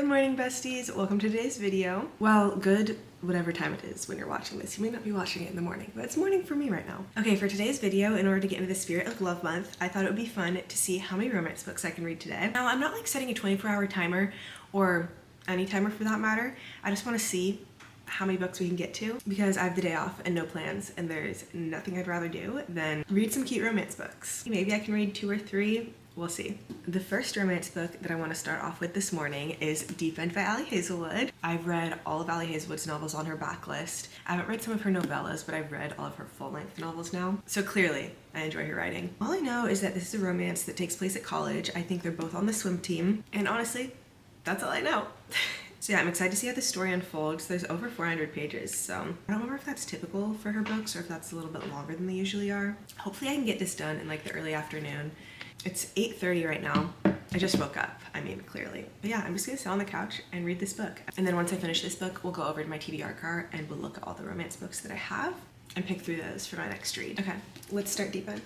morning, besties. Welcome to today's video. Well, good whatever time it is when you're watching this. You may not be watching it in the morning, but it's morning for me right now. Okay, for today's video, in order to get into the spirit of Love Month, I thought it would be fun to see how many romance books I can read today. Now, I'm not like setting a 24-hour timer or any timer for that matter. I just want to see how many books we can get to because I have the day off and no plans and there's nothing I'd rather do than read some cute romance books. Maybe I can read 2 or 3. We'll see. The first romance book that I want to start off with this morning is Deep End by Ali Hazelwood. I've read all of Ali Hazelwood's novels on her backlist. I haven't read some of her novellas, but I've read all of her full-length novels now. So clearly, I enjoy her writing. All I know is that this is a romance that takes place at college. I think they're both on the swim team. And honestly, that's all I know. So yeah, I'm excited to see how the story unfolds. There's over 400 pages, so I don't remember if that's typical for her books or if that's a little bit longer than they usually are. Hopefully I can get this done in like the early afternoon. It's 8:30 right now. I just woke up, I mean, clearly. But yeah, I'm just gonna sit on the couch and read this book. And then once I finish this book, we'll go over to my TBR cart and we'll look at all the romance books that I have and pick through those for my next read. Okay, let's start Deep End.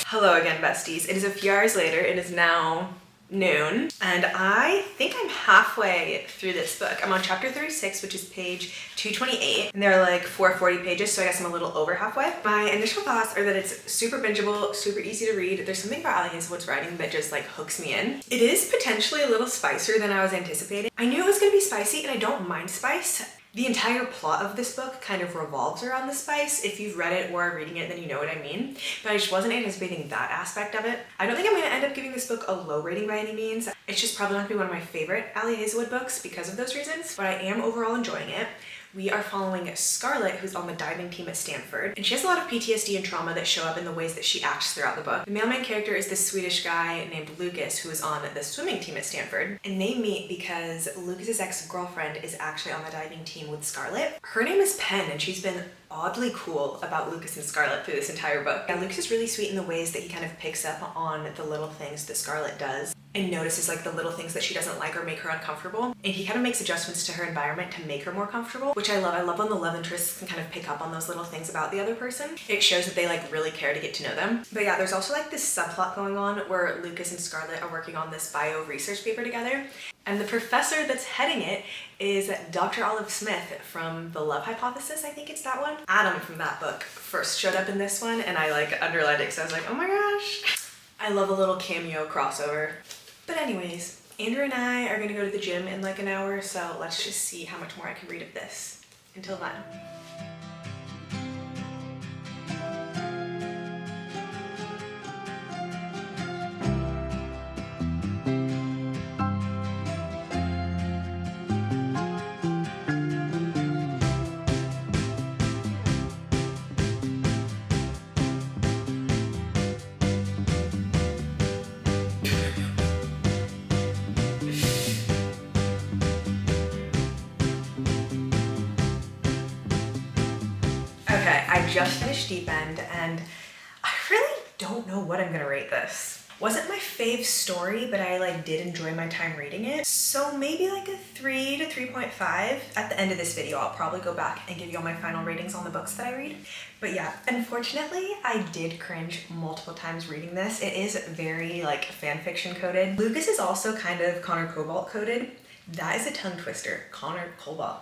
Hello again, besties. It is a few hours later. It is now noon, and I think I'm halfway through this book. I'm on chapter 36, which is page 228, and there are like 440 pages, so I guess I'm a little over halfway. My initial thoughts are that it's super bingeable, super easy to read. There's something about Ali Hazelwood's writing that just like hooks me in. It is potentially a little spicier than I was anticipating. I knew it was gonna be spicy, and I don't mind spice. The entire plot of this book kind of revolves around the spice. If you've read it or are reading it, then you know what I mean. But I just wasn't anticipating that aspect of it. I don't think I'm gonna end up giving this book a low rating by any means. It's just probably not gonna be one of my favorite Ali Hazelwood books because of those reasons, but I am overall enjoying it. We are following Scarlett, who's on the diving team at Stanford, and she has a lot of PTSD and trauma that show up in the ways that she acts throughout the book. The male main character is this Swedish guy named Lucas, who is on the swimming team at Stanford, and they meet because Lucas's ex-girlfriend is actually on the diving team with Scarlett. Her name is Pen, and she's been oddly cool about Lucas and Scarlett through this entire book. And Lucas is really sweet in the ways that he kind of picks up on the little things that Scarlett does and notices like the little things that she doesn't like or make her uncomfortable. And he kind of makes adjustments to her environment to make her more comfortable, which I love. I love when the love interests can kind of pick up on those little things about the other person. It shows that they like really care to get to know them. But yeah, there's also like this subplot going on where Lucas and Scarlett are working on this bio research paper together. And the professor that's heading it is Dr. Olive Smith from The Love Hypothesis, I think it's that one. Adam from that book first showed up in this one and I like underlined it because I was like, oh my gosh. I love a little cameo crossover. But anyways, Andrew and I are gonna go to the gym in like an hour, so let's just see how much more I can read of this. Until then. Okay, I just finished Deep End and I really don't know what I'm gonna rate this. Wasn't my fave story, but I like did enjoy my time reading it. So maybe like a 3 to 3.5. At the end of this video, I'll probably go back and give you all my final ratings on the books that I read. But yeah, unfortunately, I did cringe multiple times reading this. It is very like fan fiction coded. Lucas is also kind of Connor Cobalt coded. That is a tongue twister, Connor Cobalt.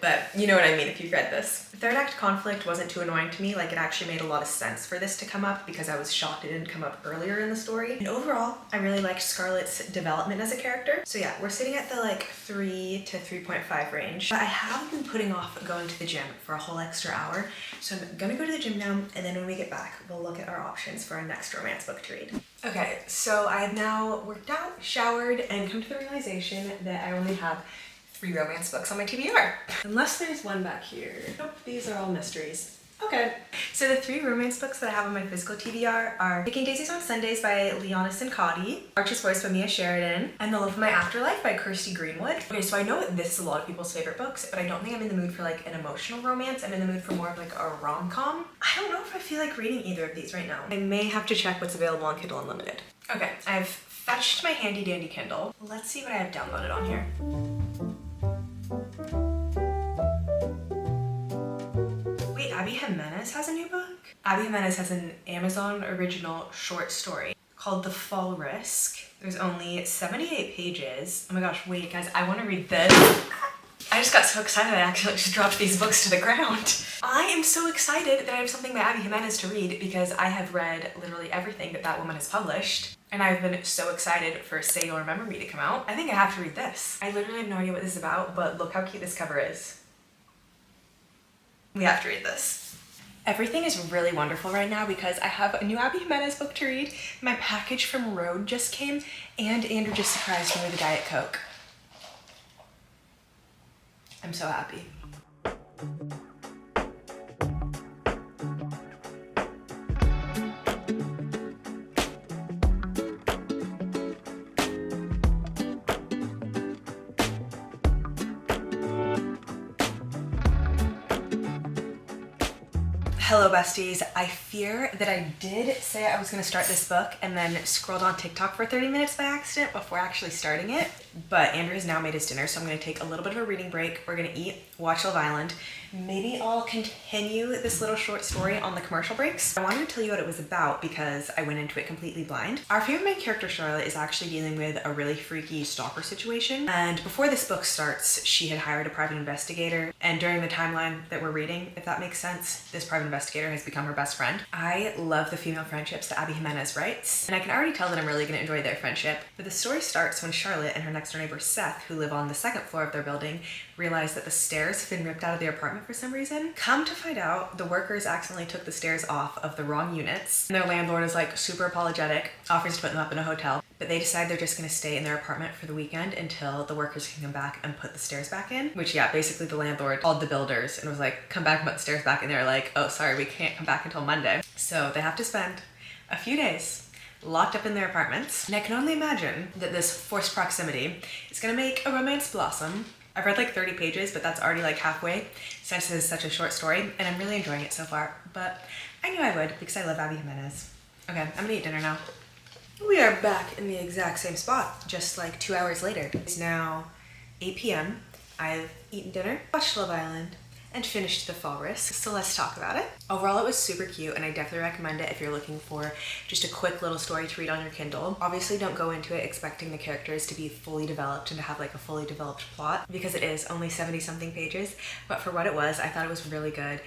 But you know what I mean if you've read this. The third act conflict wasn't too annoying to me. Like it actually made a lot of sense for this to come up because I was shocked it didn't come up earlier in the story. And overall, I really liked Scarlett's development as a character. So yeah, we're sitting at the like 3 to 3.5 range. But I have been putting off going to the gym for a whole extra hour. So I'm gonna go to the gym now, and then when we get back, we'll look at our options for our next romance book to read. Okay, so I have now worked out, showered, and come to the realization that I only have 3 romance books on my TBR. Unless there's one back here. Nope, these are all mysteries. Okay. So the 3 romance books that I have on my physical TBR are Picking Daisies on Sundays by Leonis and Cotty, Archer's Voice by Mia Sheridan, and The Love of My Afterlife by Kirsty Greenwood. Okay, so I know that this is a lot of people's favorite books, but I don't think I'm in the mood for like an emotional romance. I'm in the mood for more of like a rom-com. I don't know if I feel like reading either of these right now. I may have to check what's available on Kindle Unlimited. Okay, I've fetched my handy dandy Kindle. Let's see what I have downloaded on here. Abby Jimenez has a new book. Abby Jimenez has an Amazon original short story called The Fall Risk. There's only 78 pages. Oh my gosh, wait guys, I want to read this. I just got so excited I actually just dropped these books to the ground. I am so excited that I have something by Abby Jimenez to read because I have read literally everything that that woman has published. And I've been so excited for Say You'll Remember Me to come out. I think I have to read this. I literally have no idea what this is about, but look how cute this cover is. We have to read this. Everything is really wonderful right now because I have a new Abby Jimenez book to read. My package from Rode just came, and Andrew just surprised me with a Diet Coke. I'm so happy. Hello besties, I fear that I did say I was going to start this book and then scrolled on TikTok for 30 minutes by accident before actually starting it, but Andrew has now made his dinner, so I'm going to take a little bit of a reading break. We're going to eat, watch Love Island. Maybe I'll continue this little short story on the commercial breaks. I wanted to tell you what it was about because I went into it completely blind. Our favorite main character, Charlotte, is actually dealing with a really freaky stalker situation, and before this book starts, she had hired a private investigator, and during the timeline that we're reading, if that makes sense, this private investigator has become her best friend. I love the female friendships that Abby Jimenez writes, and I can already tell that I'm really going to enjoy their friendship. But the story starts when Charlotte and her next door neighbor Seth, who live on the 2nd floor of their building, realize that the stairs have been ripped out of their apartment for some reason. Come to find out, the workers accidentally took the stairs off of the wrong units, and their landlord is like super apologetic, offers to put them up in a hotel, but they decide they're just going to stay in their apartment for the weekend until the workers can come back and put the stairs back in. Which, yeah, basically the landlord called the builders and was like, come back and put the stairs back, and they're like, oh sorry, we can't come back until Monday. So they have to spend a few days locked up in their apartments. And I can only imagine that this forced proximity is going to make a romance blossom. I've read like 30 pages, but that's already like halfway since it is such a short story, and I'm really enjoying it so far. But I knew I would because I love Abby Jimenez. Okay, I'm gonna eat dinner now. We are back in the exact same spot, just like 2 hours later. It's now 8 p.m. I've eaten dinner, watched Love Island, and finished The Fall Risk, so let's talk about it. Overall, it was super cute, and I definitely recommend it if you're looking for just a quick little story to read on your Kindle. Obviously, don't go into it expecting the characters to be fully developed and to have like a fully developed plot, because it is only 70-something pages, but for what it was, I thought it was really good.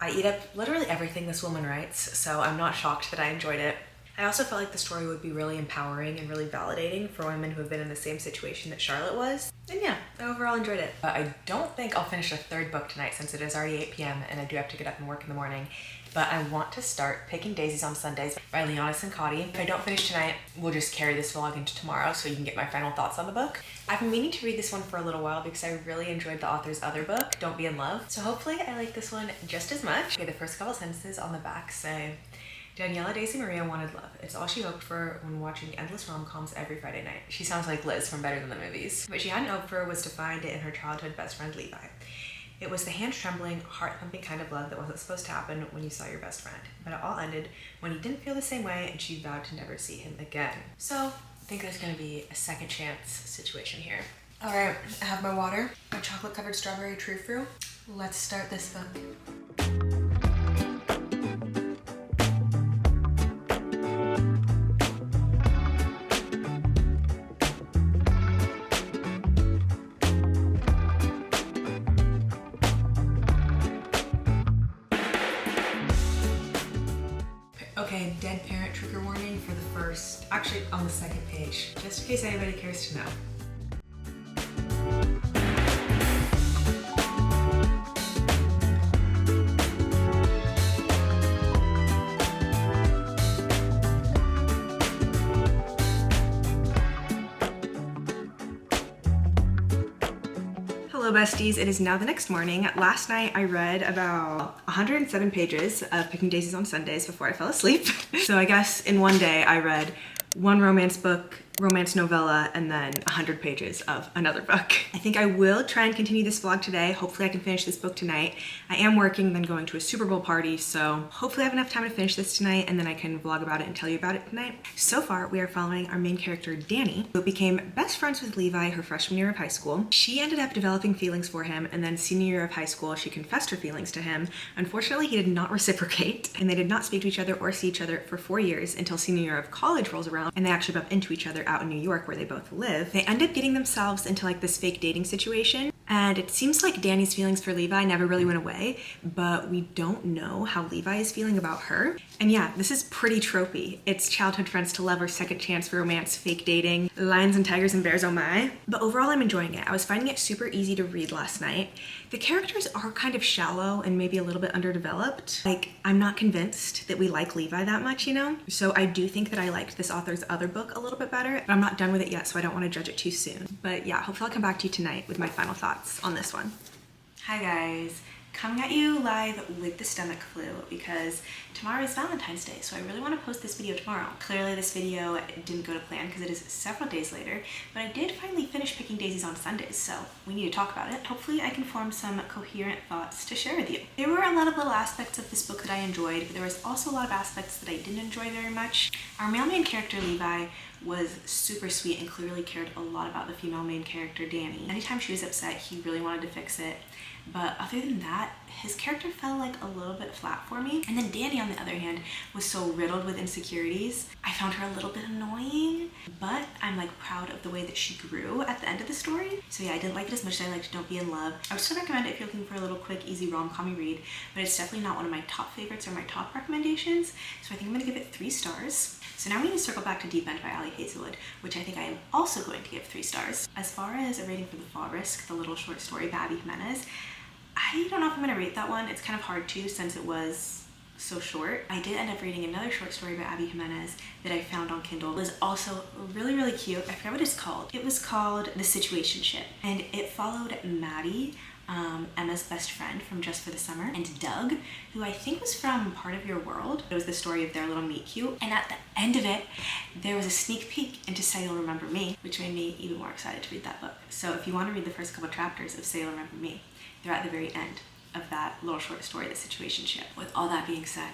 I eat up literally everything this woman writes, so I'm not shocked that I enjoyed it. I also felt like the story would be really empowering and really validating for women who have been in the same situation that Charlotte was. And yeah, I overall enjoyed it. But I don't think I'll finish a 3rd book tonight since it is already 8 p.m. and I do have to get up and work in the morning. But I want to start Picking Daisies on Sundays by Leonis and Cotty. If I don't finish tonight, we'll just carry this vlog into tomorrow so you can get my final thoughts on the book. I've been meaning to read this one for a little while because I really enjoyed the author's other book, Don't Be in Love. So hopefully I like this one just as much. Okay, the first couple sentences on the back say, Daniela Daisy Maria wanted love. It's all she hoped for when watching endless rom-coms every Friday night. She sounds like Liz from Better Than the Movies. What she hadn't hoped for was to find it in her childhood best friend Levi. It was the hand-trembling, heart-thumping kind of love that wasn't supposed to happen when you saw your best friend. But it all ended when he didn't feel the same way and she vowed to never see him again. So I think there's gonna be a second chance situation here. All right, I have my water, my chocolate-covered strawberry true fruit. Let's start this book. Okay, dead parent trigger warning for the first, actually on the 2nd page, just in case anybody cares to know. besties, it is now the next morning. Last night I read about 107 pages of Picking Daisies on Sundays before I fell asleep. So I guess in one day I read one romance book, romance novella, and then 100 pages of another book. I think I will try and continue this vlog today. Hopefully I can finish this book tonight. I am working, then going to a Super Bowl party, so hopefully I have enough time to finish this tonight, and then I can vlog about it and tell you about it tonight. So far, we are following our main character, Danny, who became best friends with Levi her freshman year of high school. She ended up developing feelings for him, and then senior year of high school, she confessed her feelings to him. Unfortunately, he did not reciprocate, and they did not speak to each other or see each other for 4 years until senior year of college rolls around, and they actually bump into each other out in New York where they both live. They end up getting themselves into like this fake dating situation, and it seems like Danny's feelings for Levi never really went away, but we don't know how Levi is feeling about her. And yeah, this is pretty tropey. It's childhood friends to lovers, second chance romance, fake dating, lions and tigers and bears, oh my. But overall, I'm enjoying it. I was finding it super easy to read last night. The characters are kind of shallow and maybe a little bit underdeveloped. Like, I'm not convinced that we like Levi that much, you know? So I do think that I liked this author's other book a little bit better, but I'm not done with it yet, so I don't want to judge it too soon. But yeah, hopefully I'll come back to you tonight with my final thoughts on this one. Hi guys. Coming at you live with the stomach flu because tomorrow is Valentine's Day, so I really want to post this video tomorrow. Clearly this video didn't go to plan because it is several days later, but I did finally finish Picking Daisies on Sundays, so we need to talk about it. Hopefully I can form some coherent thoughts to share with you. There were a lot of little aspects of this book that I enjoyed, but there was also a lot of aspects that I didn't enjoy very much. Our male main character, Levi, was super sweet and clearly cared a lot about the female main character, Danny. Anytime she was upset, he really wanted to fix it. But other than that, his character felt like a little bit flat for me. And then Danny, on the other hand, was so riddled with insecurities. I found her a little bit annoying, but I'm like proud of the way that she grew at the end of the story. So yeah, I didn't like it as much as I liked Don't Be in Love. I would still recommend it if you're looking for a little quick, easy rom-com read, but it's definitely not one of my top favorites or my top recommendations. So I think I'm gonna give it 3 stars. So now we need to circle back to Deep End by Ali Hazelwood, which I think I am also going to give 3 stars. As far as a rating for The Fall Risk, the little short story by Abby Jimenez, I don't know if I'm gonna rate that one. It's kind of hard to since it was so short. I did end up reading another short story by Abby Jimenez that I found on Kindle. It was also really, really cute. I forget what it's called. It was called The Situationship, and it followed Maddie, Emma's best friend from Just for the Summer, and Doug, who I think was from Part of Your World. It was the story of their little meet cute, and at the end of it, there was a sneak peek into Say You'll Remember Me, which made me even more excited to read that book. So if you want to read the first couple chapters of Say You'll Remember Me, they're at the very end of that little short story, The Situationship. With all that being said,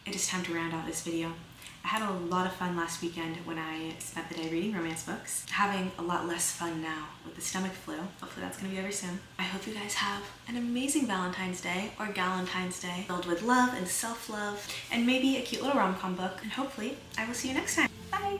it is time to round out this video. I had a lot of fun last weekend when I spent the day reading romance books. Having a lot less fun now with the stomach flu. Hopefully that's gonna be over soon. I hope you guys have an amazing Valentine's Day or Galentine's Day filled with love and self-love and maybe a cute little rom-com book. And hopefully I will see you next time. Bye!